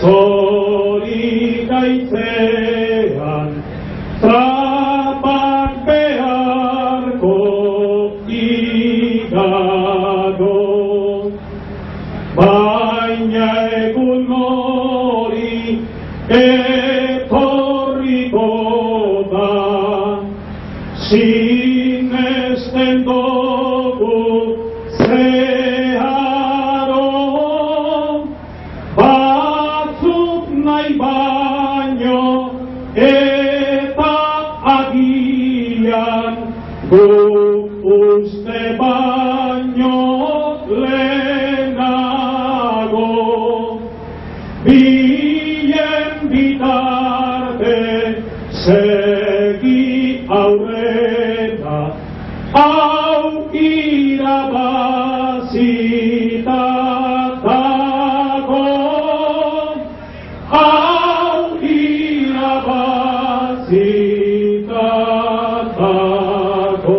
Zori gaitzean trapak beharko igaro, baina egun hori etorriko da, sinesten dugu zeharo, batzuk nahi baino eta agian guk uste baino lehenago, bilen bitarte segi aurrera, hau irabazita dago, hau irabazita dago.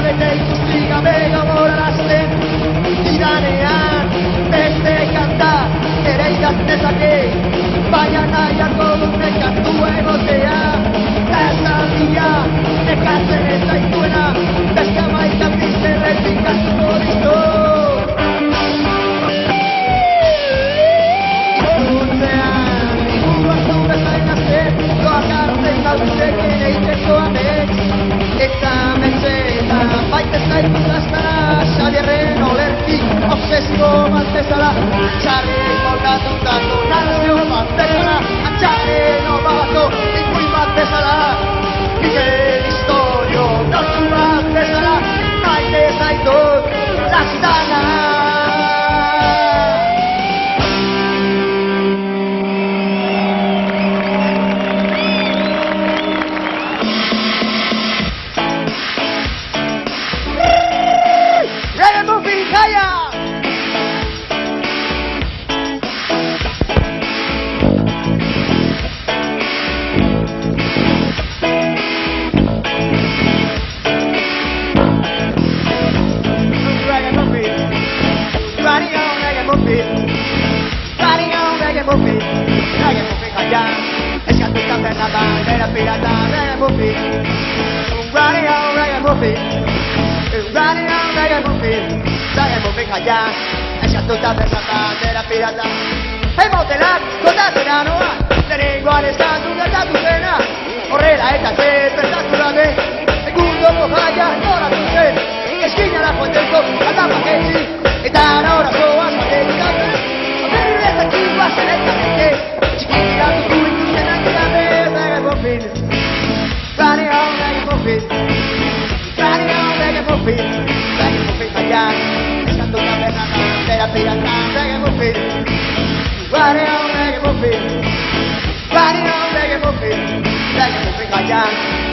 bete ikusi gabe gogorarazten didanean beste kanta ere idatz dezake baina nahiako dut nekatu egotea esaldia nekatzen ez zaituena beste amaika bizerretik astuko ditu Ikurtzean ikurra zaure zainazte doak artein gauzekin eiteko amek eta mesetan baita zaitu zaztara Xabierren olerki obsesio bat bezala txarri kolgatutako nazio bat bezala atxarren obako ikuin bat bezala Miguel Historio nortzu bat bezala maite zaitut lasitana Emotelak kontatzera noa lehenengoan eskatu gertatu zena horrela eta zertatu gabe segundoko jaia noratu zen eskinara joateko aldapak etzi eta nora zoaz baterik gabe berrezak iguazen eta bete txikitatu du ikusten gabe Reggae-Muffin Reggae-Muffin Reggae-Muffin jaia eskatu tabernaka zera pirata Reggae-Muffin Reggae-Muffin jaia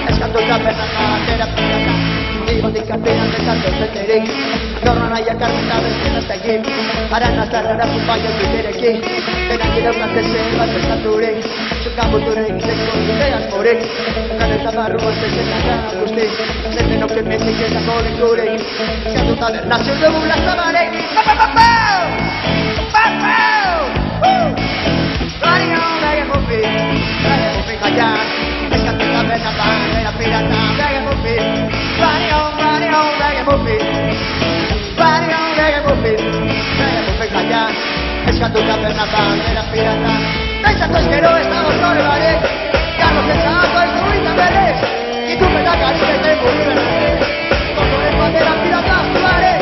eskatu tabernaka zera pirata Igotik artean bezartu zeterik Gaurra nahiak armenta bezken hasta egin Aran azarrara zupaio biterekin Denak idaunak ezen bat bezarturik Zuka muturek izeko ideas morek Kan eta barru batezen agan guzti Zeten oke mezik ezako lengurik Eskatu tabernazio dugu lazabarek Papapapau! Papapau! Reggae-Muffin jaia eskatu tabernaka zera pirata Reggae-Muffin Reggae-Muffin jaia eskatu tabernaka zera pirata Pentsatu eskero ez dago zore barek Carlos ezako ez duitan berrez Itupetak arizeten buru berrez Kozoren batera pirata zuare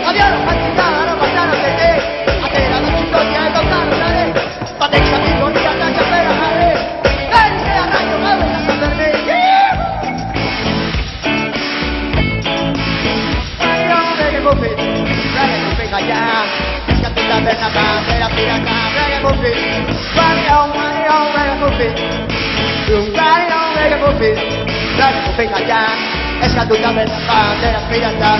Abiaro jantzita garo batara zete Atera dutxutokia eta utaro zare Batek zapiko niata txapera jarrez Erizea raio gabe eta zanbernei Reggae-Muffin jaia eskatu tabernaka zera pirata Reggae-Muffin Reggae-Muffin jaia eskatu tabernaka zera pirata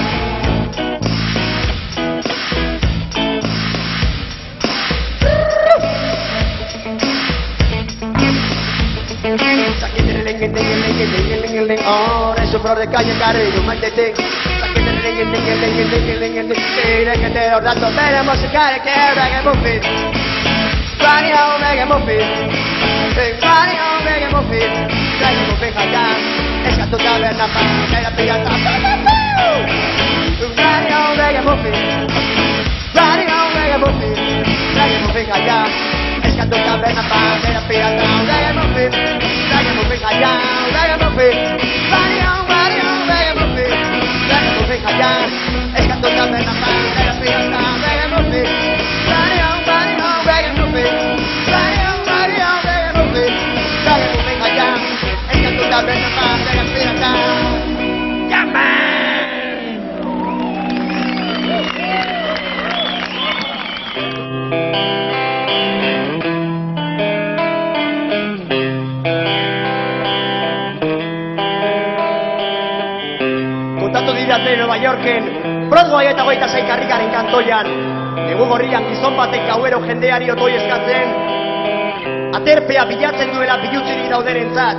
Oh, es un flor de calle carrero, maldete que te los datos tenemos que caer que Reggae-Muffin Reggae-Muffin Reggae-Muffin jaia eskatu tabernaka zera pirata Reggae-Muffin jaia eskatu tabernaka zera pirata Reggae-Muffin jaia Reggae-Muffin jaia eskatu tabernaka zera pirata Reggae-Muffin jaia eskatu tabernaka zera pirata Kontatu didate Nueva Yorken Broadway eta 26 karrikaren kantoian Egu gorrian gizon batek gauero jendeari otoi eskatzen Aterpea bilatzen duela bilutzirik dauderentzat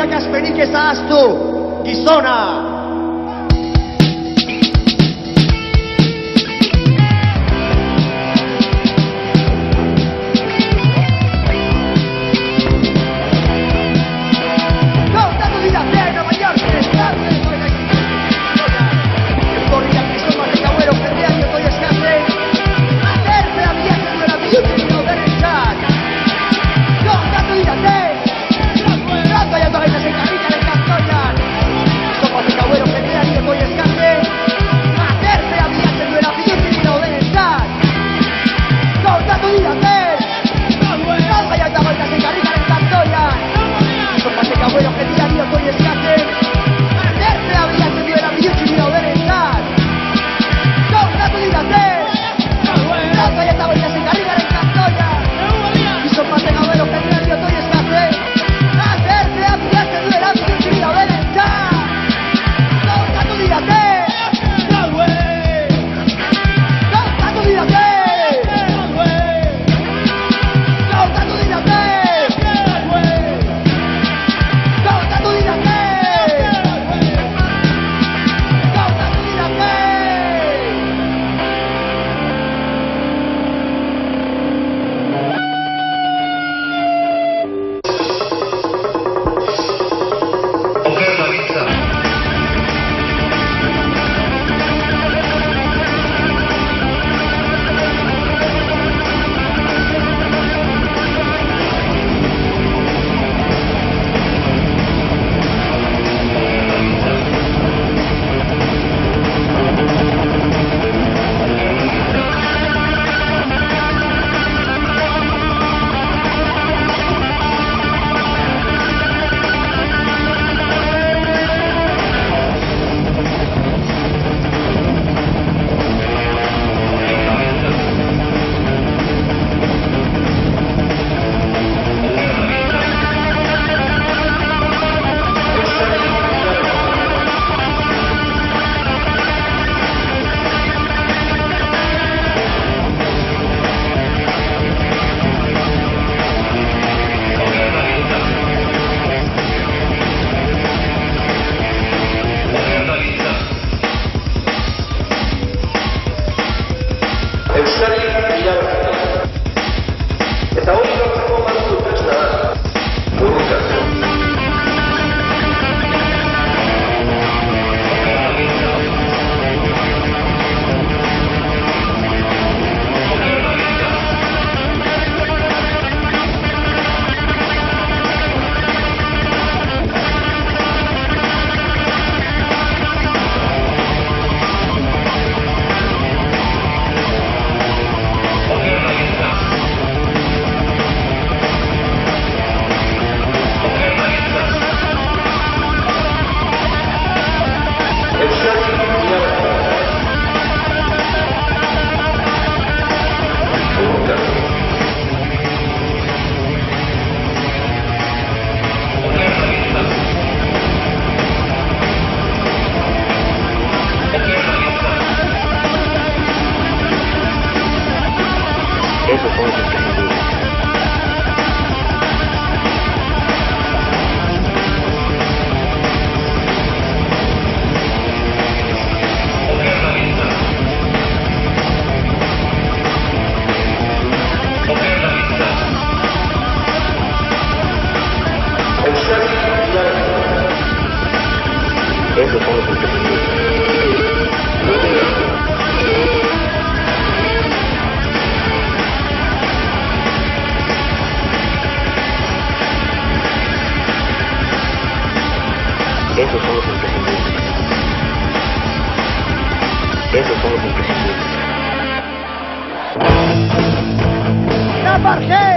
Gasperique Sastu, Gizona. Esos son los entretenidos. Esos son los imprescindibles. Esos son los imprescindibles. ¡Navarjé!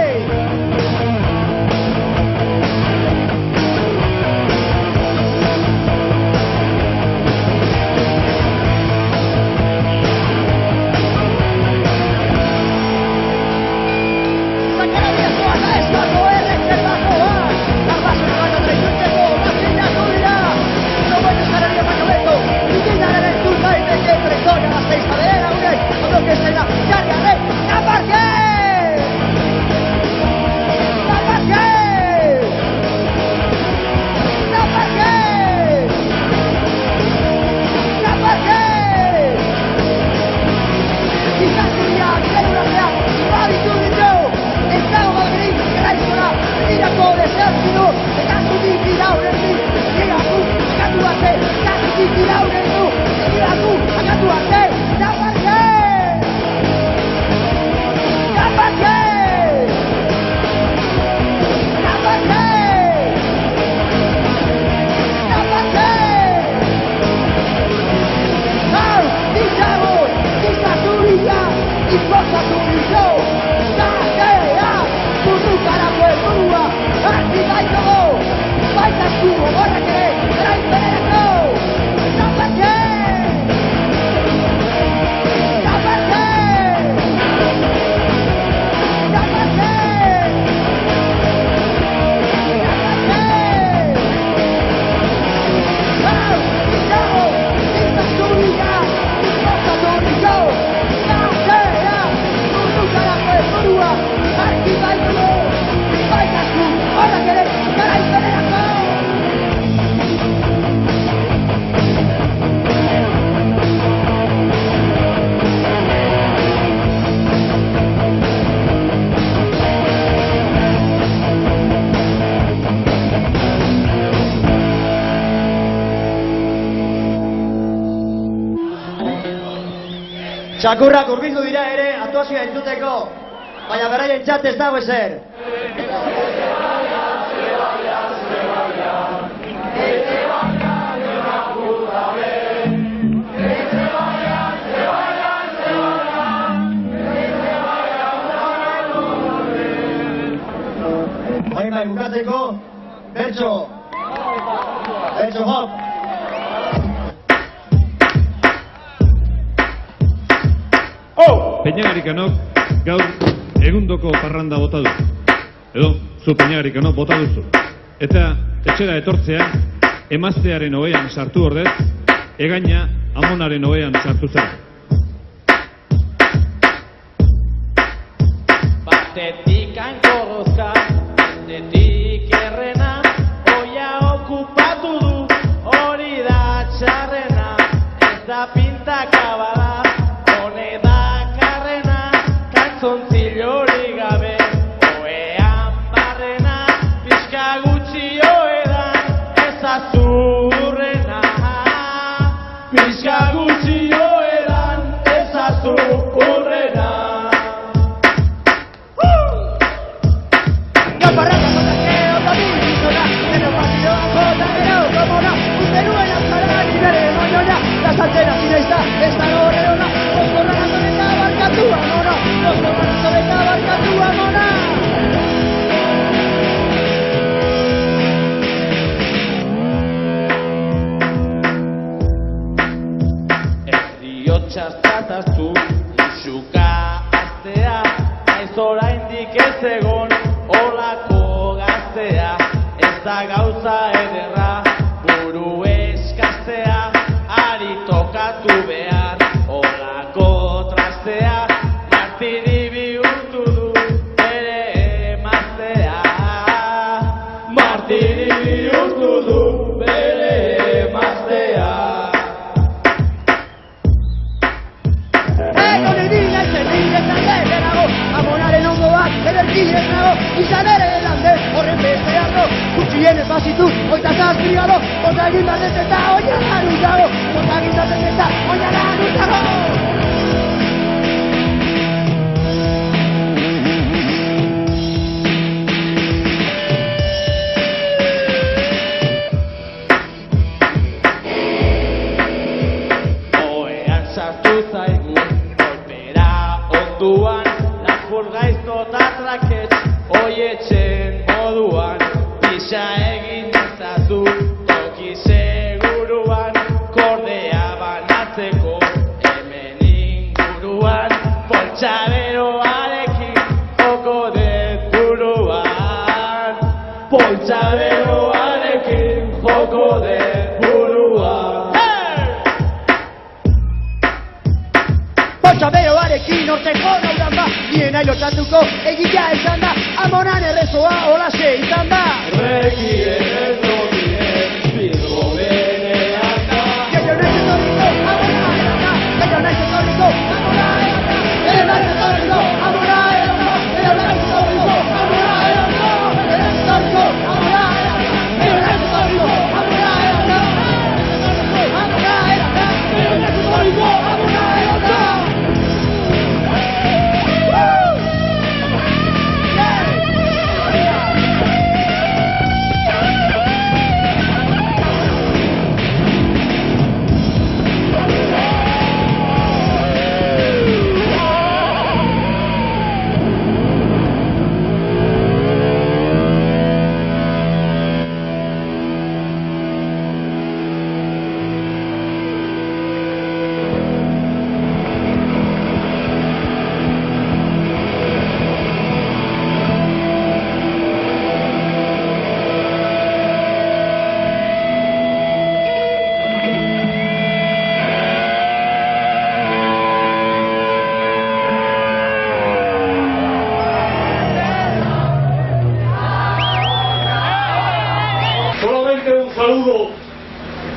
Txakurrak hurbildu dira ere aktuazioa entzuteko, baina beraien txat ez dago ezer. Bai, bukatzeko, bertso hop. Peñagarikanok gaur egundoko parranda bota du. Edo, zu Peñagarikanok bota duzu. Eta etxera etortzea, emaztearen ohean sartu ordez, egaina amonaren ohean sartu zara. Batetik ankorrozka, batetik errena, oia okupatu du, hori da txarrena, ez da pintaka bada. Zontzilori gabe, oean barrena, pixka gutxi oedan, ezazurrena. Pixka gutxi oedan, ezazurrena. Gaparrata kontakeo, tabilizona, eno partidoa jota gero, komona, ustenuen atzara nire moñona, la saltera zinaizta, ez da gorreona, oskorra nazoneta barkatu amona. Txastataztu, musuka aztea, naiz oraindik ez egon, olako gaztea, ez da gauza ederra, buru eskaztea, ari tokatu behar, olako trastea, martiri bihurtu du, bere emaztea, martiri bihurtu du, bere emaztea. Amonaren ondoak, ederkidez nago, izan ere lande, horren besteago, gutxien ez bazitu, oita zazpigado, oita egin barret eta oiaran utago, oita egin barret eta oiaran utago. Oean sartu zaigu, golpera onduan, Gaizto eta traketx, oietxen moduan, pisa egin ezazu, toki seguruan, kordea banatzeko, hemen inguruan, poltsa beroarekin, joko dut buruan, poltsa beroarekin, joko dut buruan. Poltsa beroarekin horteko naudan ba, nien nahi lotxatuko egitea izan da, amonan errezoa holaxe izan da. Rekien ez dogien, bizgo benean da. Gehiago nahi zetorriko, amona eran da. Gehiago nahi zetorriko, amona eran da. Gehiago nahi zetorriko, amona eran da. Gehiago nahi zetorriko, amona eran da. Gehiago nahi zetorriko, amona eran da. Gehiago nahi zetorriko, amona eran da. Amona eran da. Gehiago nahi zetorriko, amona eran da.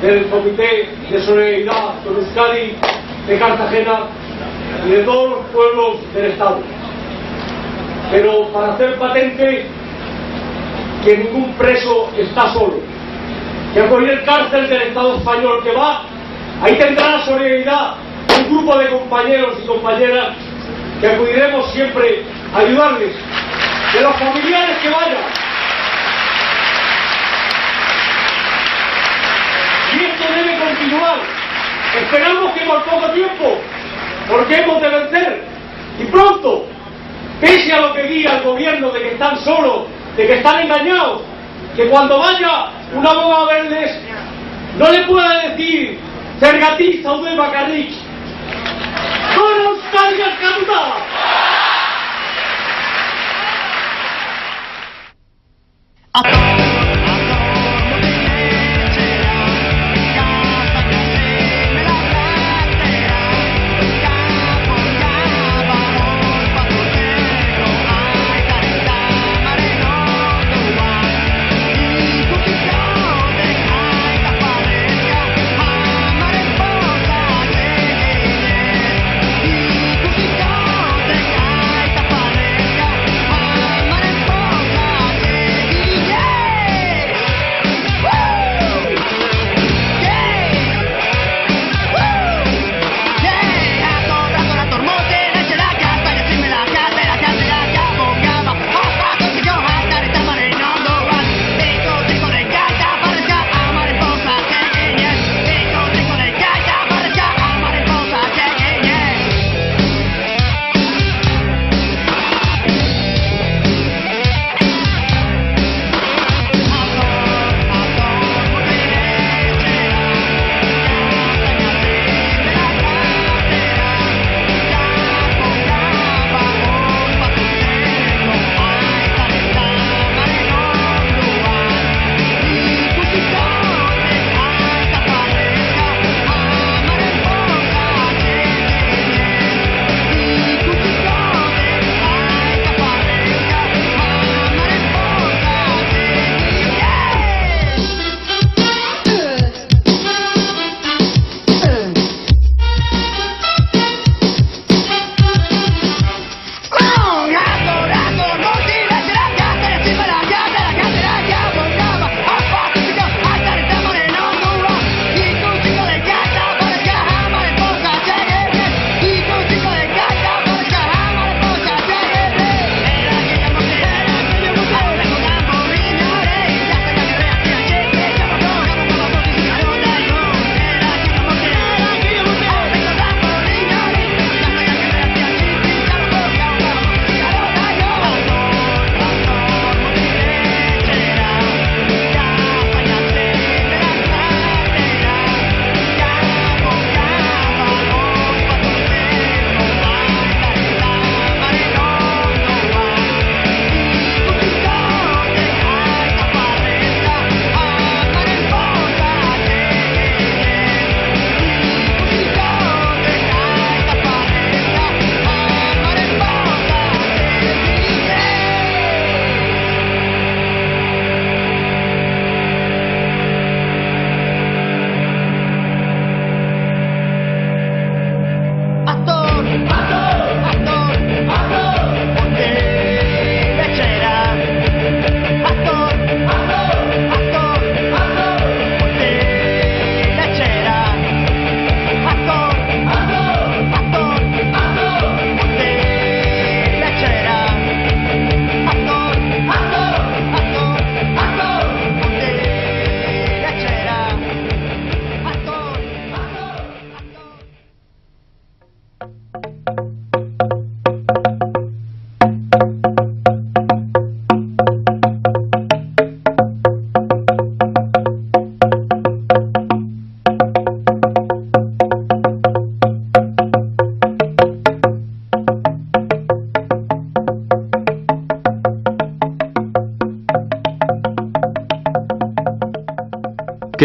del Comité de Solidaridad con Euskadi de Cartagena y de todos los pueblos del Estado. Pero para hacer patente que ningún preso está solo, que a cualquier cárcel del Estado español que va, ahí tendrá la solidaridad un grupo de compañeros y compañeras que acudiremos siempre a ayudarles, de los familiares que vayan. Y esto debe continuar. Esperamos que por poco tiempo, porque hemos de vencer, y pronto, pese a lo que diga el gobierno de que están solos, de que están engañados, que cuando vaya un abogado a verles, no le pueda decir Zergatik zaude bakarrik. ¡Gora Euskadi askatuta!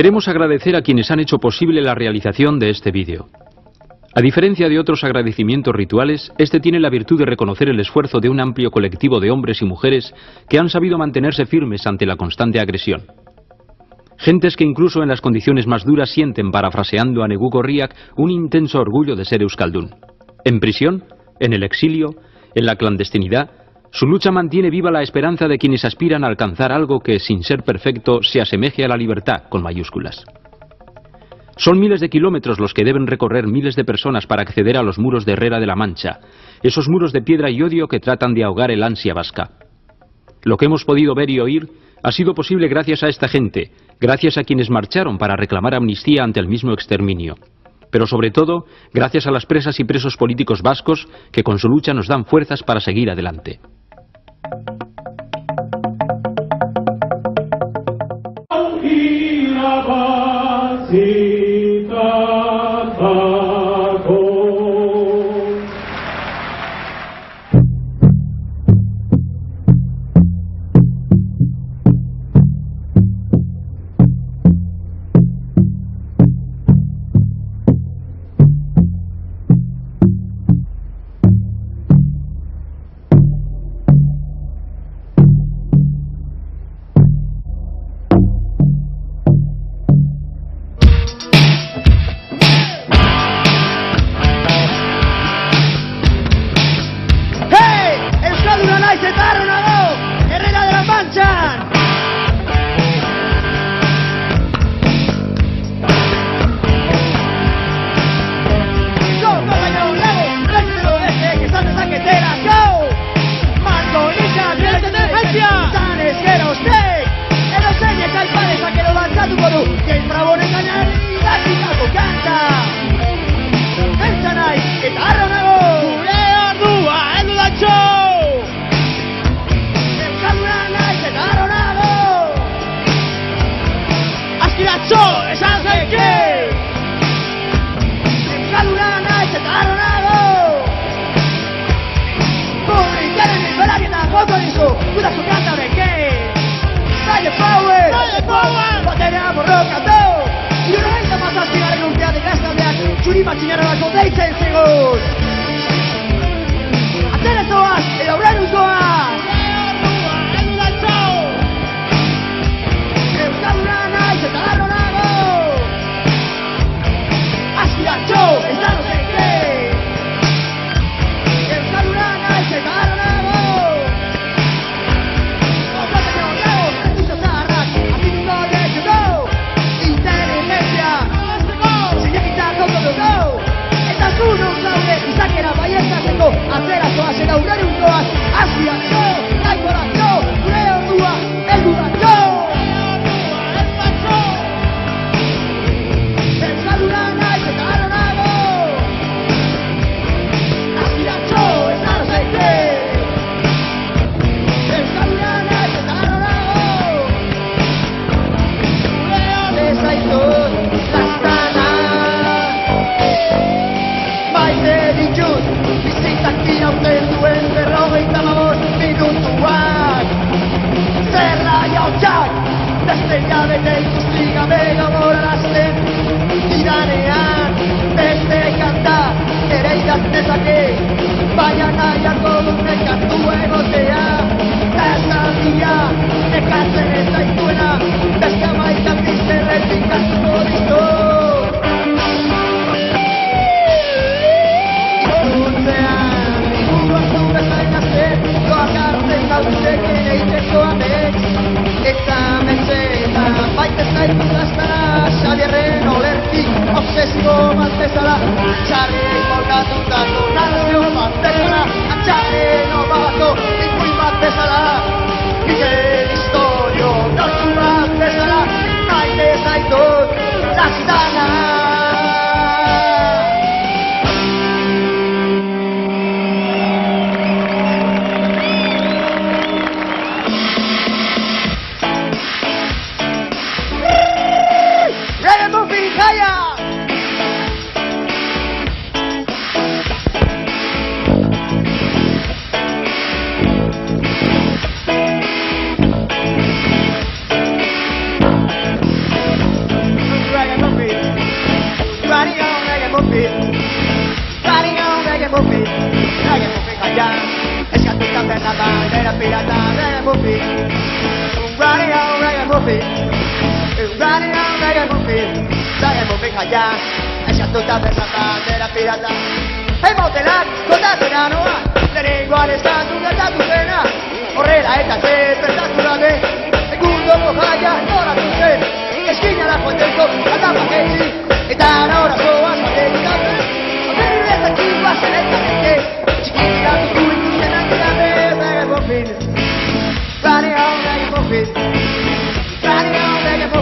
Queremos agradecer a quienes han hecho posible la realización de este vídeo. A diferencia de otros agradecimientos rituales, este tiene la virtud de reconocer el esfuerzo de un amplio colectivo de hombres y mujeres que han sabido mantenerse firmes ante la constante agresión. Gentes que incluso en las condiciones más duras sienten, parafraseando a Negu Gorriak, un intenso orgullo de ser euskaldun. En prisión, en el exilio, en la clandestinidad, su lucha mantiene viva la esperanza de quienes aspiran a alcanzar algo que, sin ser perfecto, se asemeje a la libertad, con mayúsculas. Son miles de kilómetros los que deben recorrer miles de personas para acceder a los muros de Herrera de la Mancha, esos muros de piedra y odio que tratan de ahogar el ansia vasca. Lo que hemos podido ver y oír ha sido posible gracias a esta gente, gracias a quienes marcharon para reclamar amnistía ante el mismo exterminio. Pero sobre todo, gracias a las presas y presos políticos vascos que con su lucha nos dan fuerzas para seguir adelante.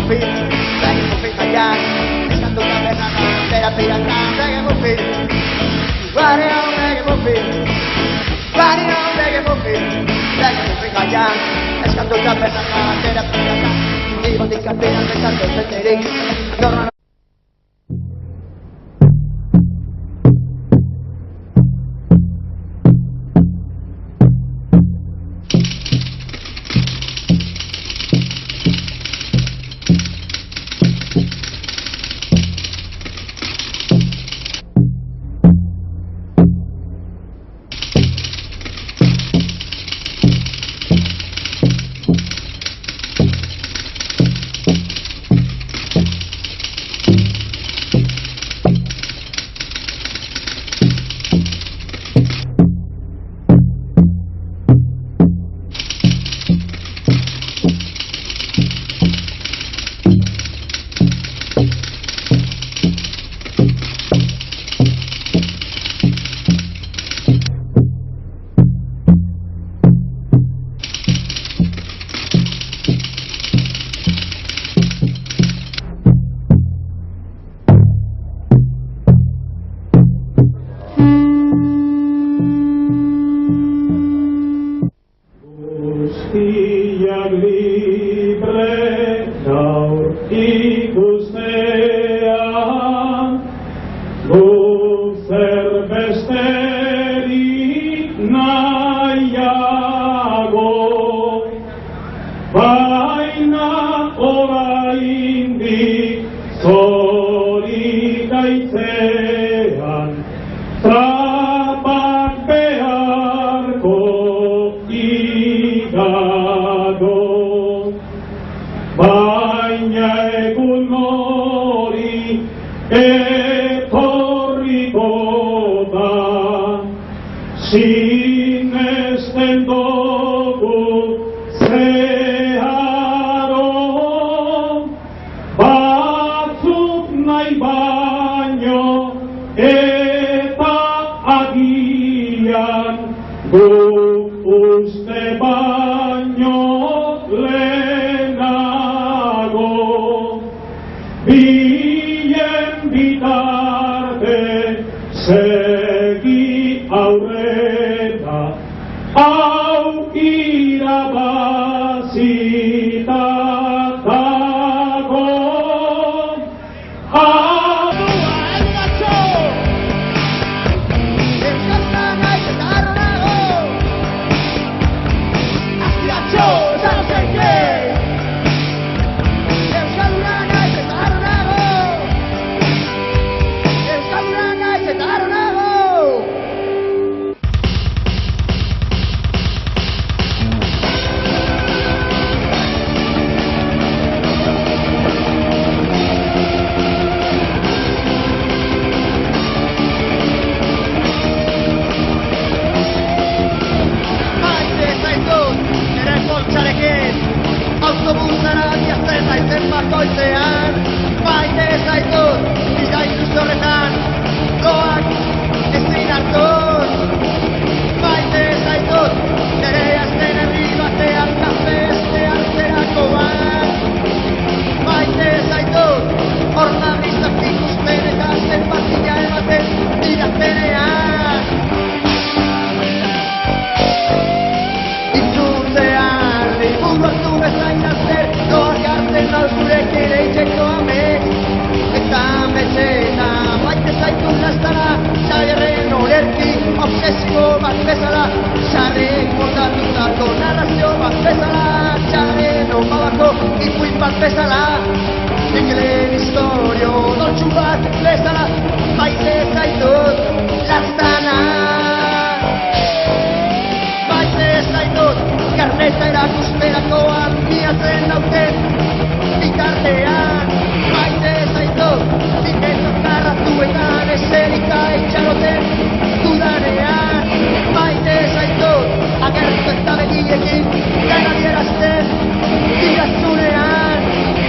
muffin, kaian, eskatu tabernan bandera pirakan, reggae muffin, reggae muffin, reggae muffin kaian, eskatu tabernan bandera pirakan, igotik artean bezartu zenterik, norra.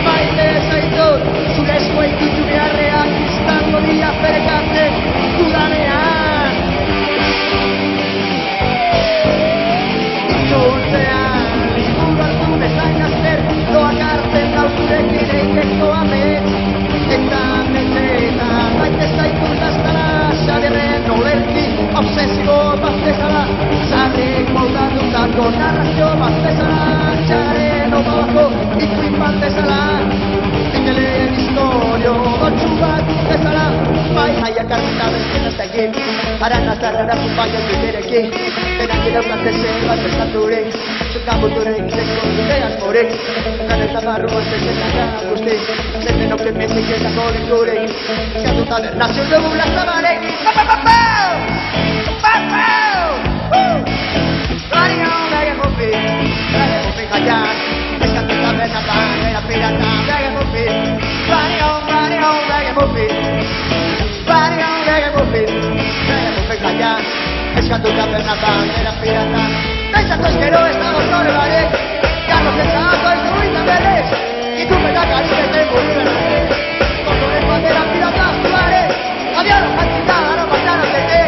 Maite zaitut, egin Haran azarrara kumpaino duterekin Denak idaukatzen zen bat estaturik Zukan buturek egiteko dute asmorik Gan eta barru estezen nagan guzti Zeten oke mentik eta kolikurik Eskatuta nazio dugu lazabarek Pa-pa-pa-pau! Pa-pau! Radio Mega Movie Mega Movie jaian Eskatuta bernapan era pirata Mega Movie Radio Mega Movie Radio Mega Movie Mega Movie jaian Eskatuta bernapan era pirata Pensa tu eskero estamos sobre vale Carlos Pesado es ruita verdes Y tú me da cariño de Bolívar Con el bandera pirata vale Había los cantizados no pasaron de té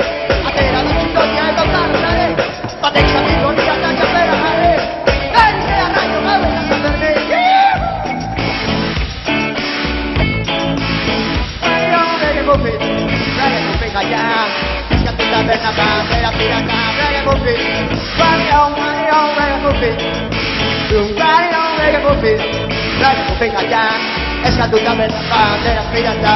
Hacer a los chicos y a tocar vale Patex amigo ni a tacha pera vale Ven y sea rayo vale a saberme Radio Mega Movie Mega Movie jaian Eskatuta bernapan era pirata Mega Movie Radio Mega Movie Radio Mega Movie Mega Movie jaian Eskatuta bernapan era pirata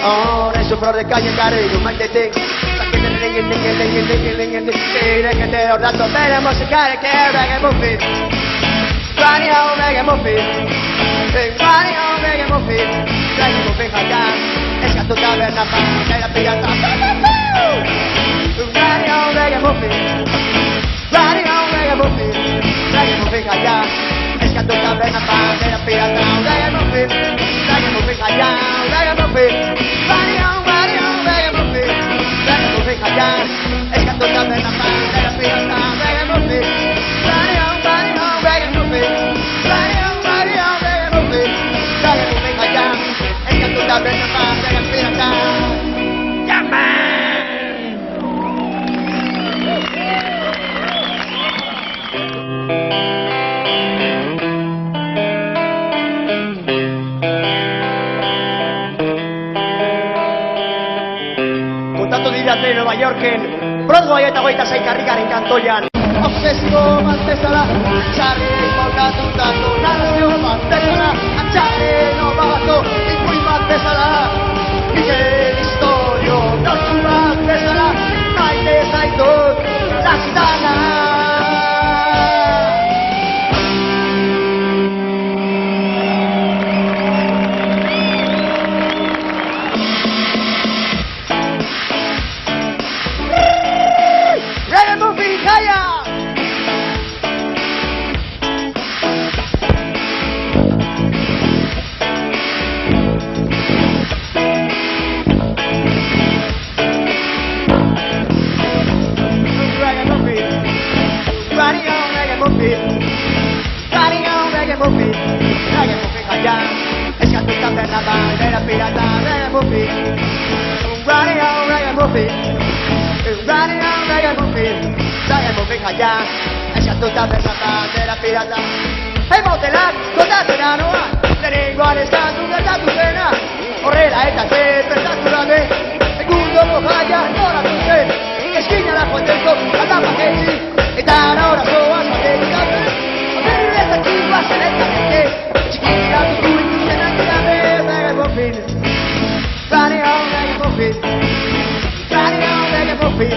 Ahora es un flor de calle cariño maitete que te ordato tenemos que caer que Mega Movie Radio Mega Movie Radio Mega Movie Mega Movie jaian Eskatuta bernapan era pirata Radio Mega Movie Radio Mega Movie Mega Movie jaian Eskatuta bernapan era pirata Mega Movie Mega Movie jaian Mega Movie Radio Mega Movie Mega Movie jaian Eskatuta bernapan era pirata Mega Movie Radio Mega Movie Radio Mega Movie Mega Movie jaian Eskatuta bernapan era pirata Kontatu didate Nueva Yorken Broadway eta 26 karrikaren kantoian Obsesibo bat bezala Txarri moldatutako narrazio bat bezala Txarri nobako ikuin bat bezala Miguel Historio nortu bat bezala Maite zaitut lasitana Mega Movie jaian Radio Mega Movie Radio Mega Movie Mega Movie jaian Eskatuta bernapan era pirata Mega Movie Radio Mega Movie Radio Mega Movie Mega Movie jaian Eskatuta bernapan era pirata Emotelak kontatzera noa Lehenengoan eskatu gertatu zena Horrela eta zertatu gabe Segundoko jaian noratu zen Eskinara joateko atapak egin Eta ahora zoaz baterik gabe Aberretak iguazen eta bete Txikira dutu ikusten antigabe Mega Movie Radio Mega Movie Radio Mega Movie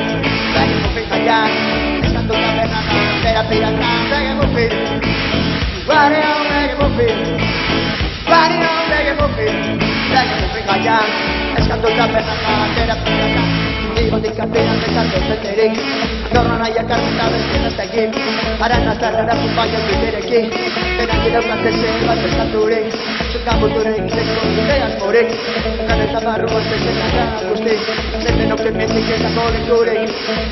Mega Movie jaian Eskatuta bernapan era pirata Mega Movie Radio Mega Movie Radio Mega Movie Mega Movie jaian Eskatuta bernapan era pirata Igotik artean bezartu zeterik Norra nahiak armenta bezien ez egin Haran azarrara kumpaino duterekin Denak idaukatzen zen bat estaturik Zukan buturek egiteko dute asmorik Gan eta barru estezen nagan guzti Zeten oke mentik eta kolikurik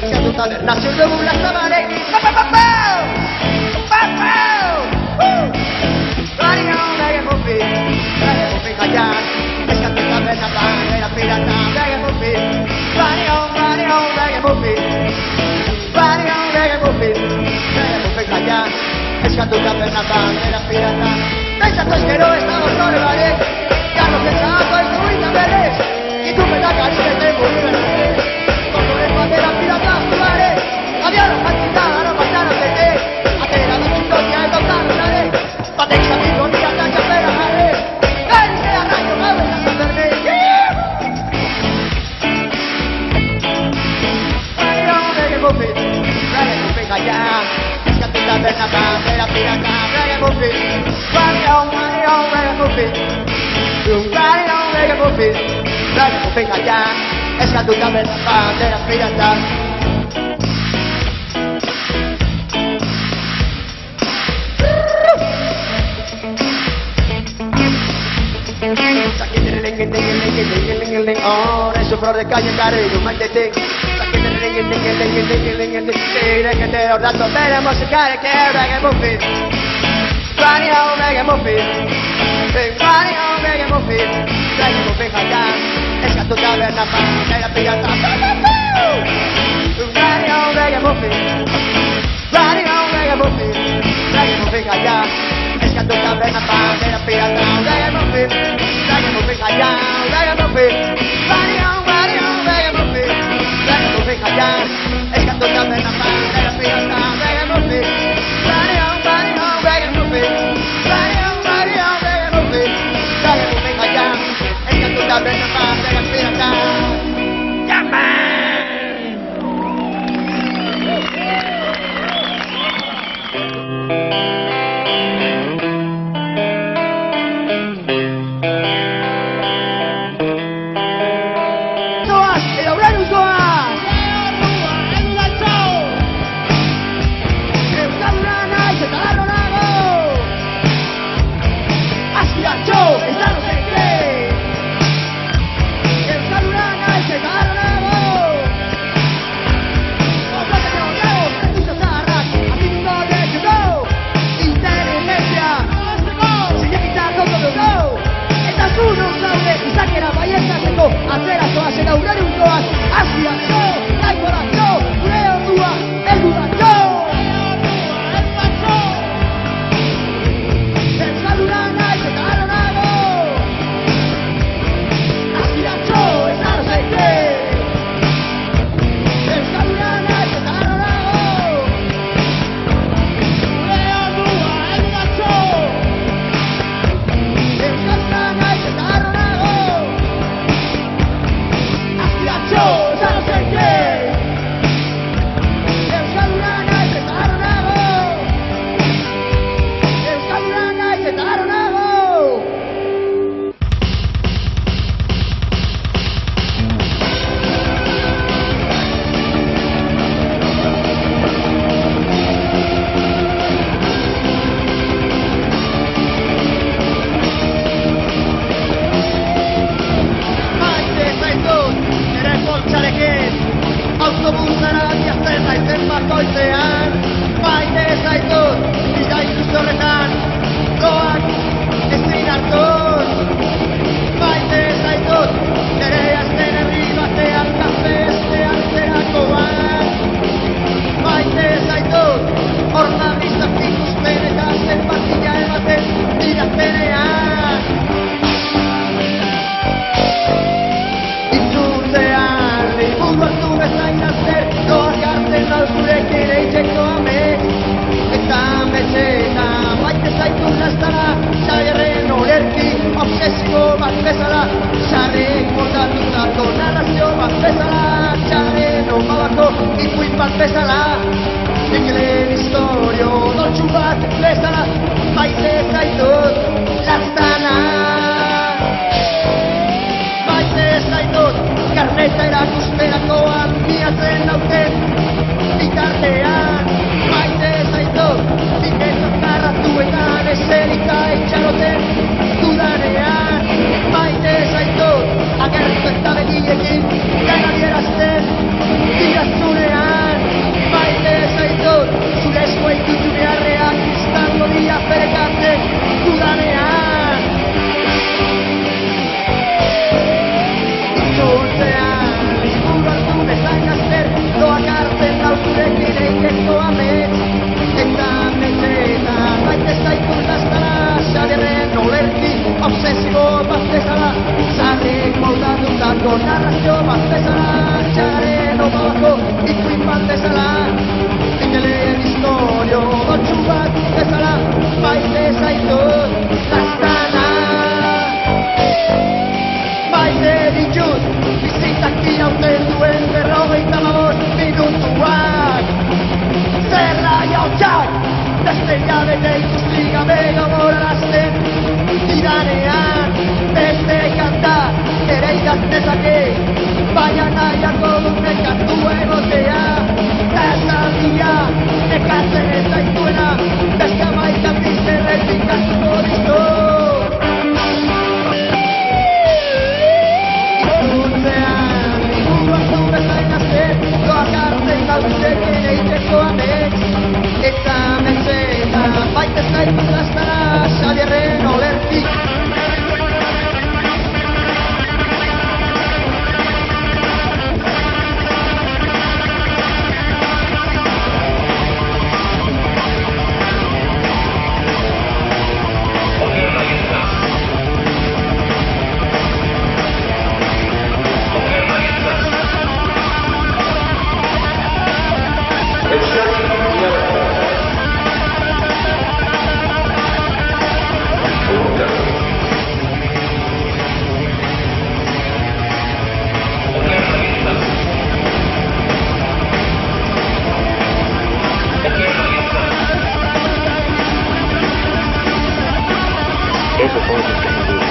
Eskatuta nazio dugu lazabarek Pa-pa-pa-pau! Pa-pau! Radio Mega Movie Mega Movie jaian Eskatuta bernapan era pirata Mega Movie Radio Mega Movie Radio Mega Movie Mega Movie jaian Eskatuta bernapan era pirata Pensa tu eskero estamos sobre vale Carlos Pesado es ruita verdes Y tú me da cariño de Bolívar Con el bandera pirata vale Había los cantizados no pasaron jaian eskatuta berna bandera pirata reggae movie Rally on reggae movie Rally on reggae movie jaian eskatuta berna bandera pirata Oh, eso flor de calle cariño, maldete. Que te los datos veremos si cae que reggae movie. Running on reggae movie. Running on reggae movie. Reggae movie jaian, esa tu taberna bandera pirata. Running on reggae movie. Running on reggae movie. Reggae movie jaian, esa tu taberna bandera pirata. Reggae movie. Reggae movie jaian, reggae movie. Running on reggae movie. Reggae movie jaian, esa tu taberna bandera pirata. Reggae movie. Running on reggae movie. Running on reggae movie. Reggae movie jaian, esa tu taberna bandera pirata. Yeah, man. ahotsak beste hilabete ikusi gabe gogorarazten didanean beste kanta ere idaz dezake baina nahiako dut nekatu egotea eta esaldia nekatzen ez zaituena beste amaika pizerretik asko ditu Ikurtzean ingurua zure zainazten doak hartzen gauzekin eiteko amets eta metzeta baita zaitu gaztara Xabierren olertik Esos son los imprescindibles.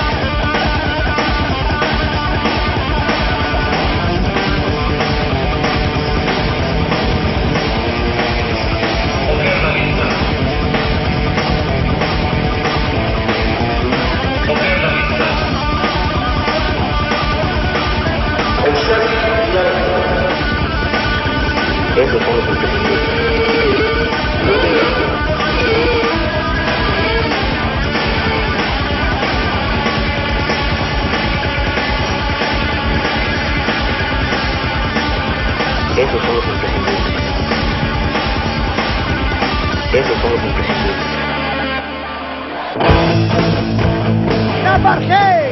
Esos son los imprescindibles. Esos son los imprescindibles. Esos son los imprescindibles. ¡Napargey!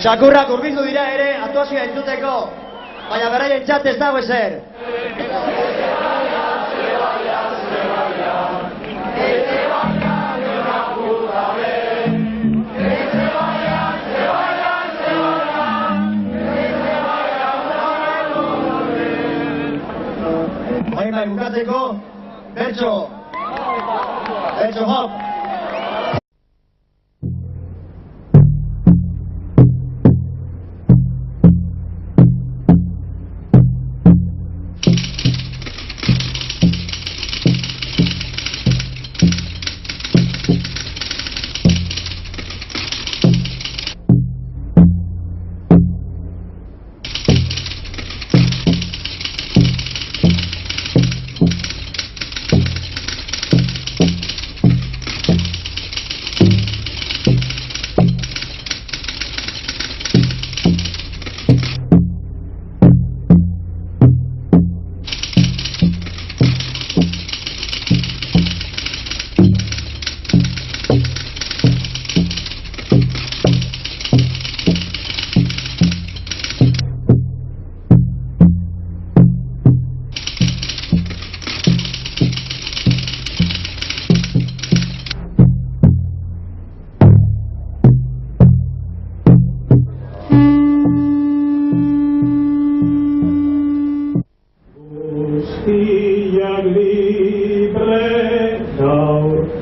Txakurrak hurbildu dira ere aktuazioa entzuteko, baina beraien txat ez dago ezer. Baina bukatzeko, bertso hop.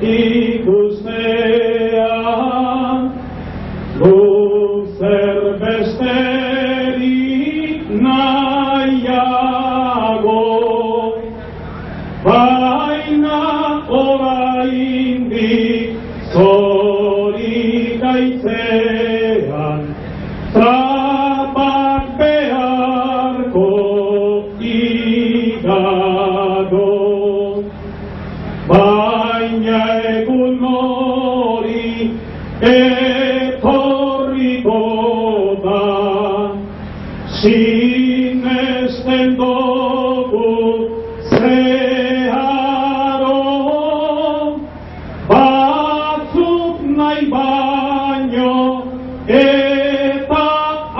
ikustean, guk zer besterik nahiago, baina oraindik zorik aitzean, trapak beharko igado. Baina egun hori etorriko da, sinesten dugu zeharo, batzuk nahi baino eta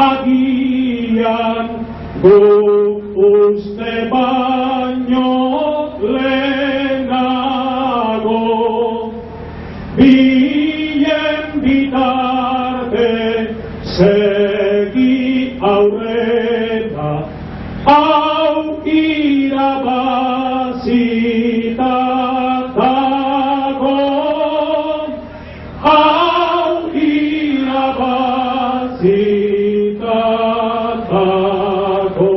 agian guk uste baino lehenago, bilen bitarte segi aurrera, hau irabazita dago, hau irabazita dago.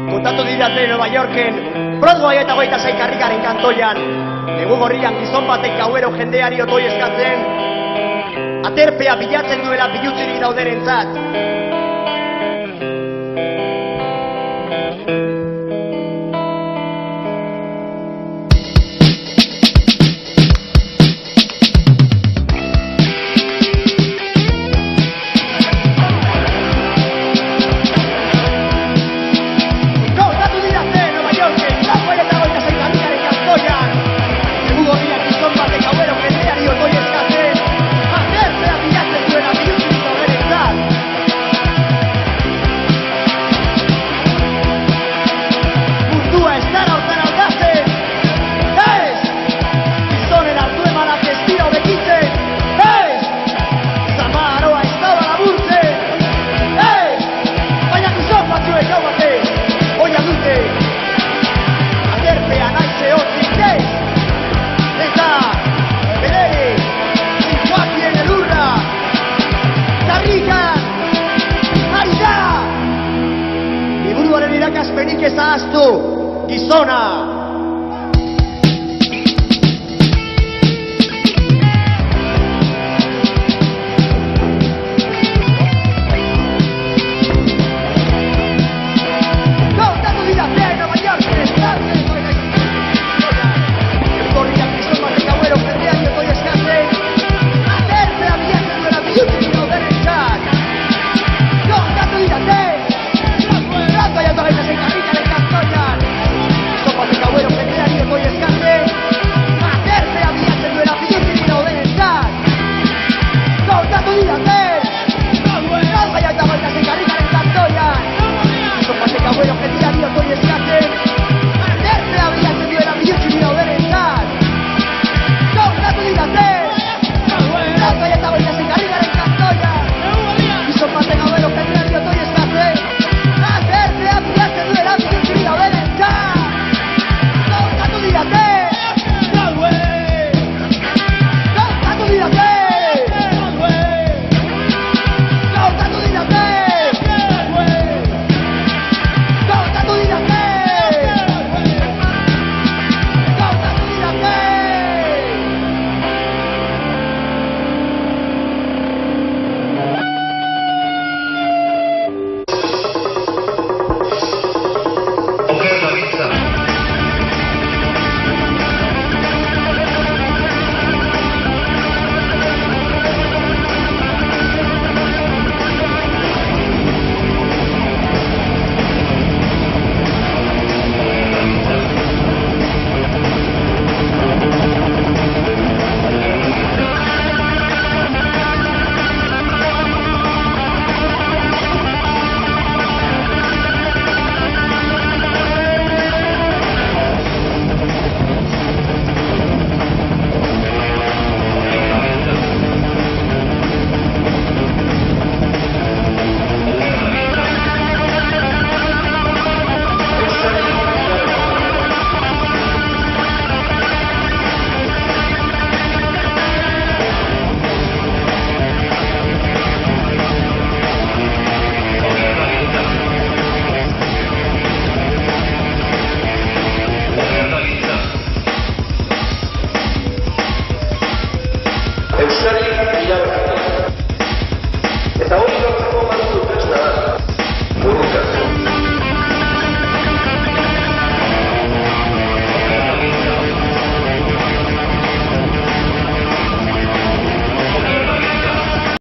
Kontatu didate Nueva Yorken, Broadway eta 26 karrikaren kantoian, egun gorrian gizon batek gauero jendeari otoi eskatzen, aterpea bilatzen duela bilutzirik daudenentzat. Irakaspenik ez ahaztu, gizona!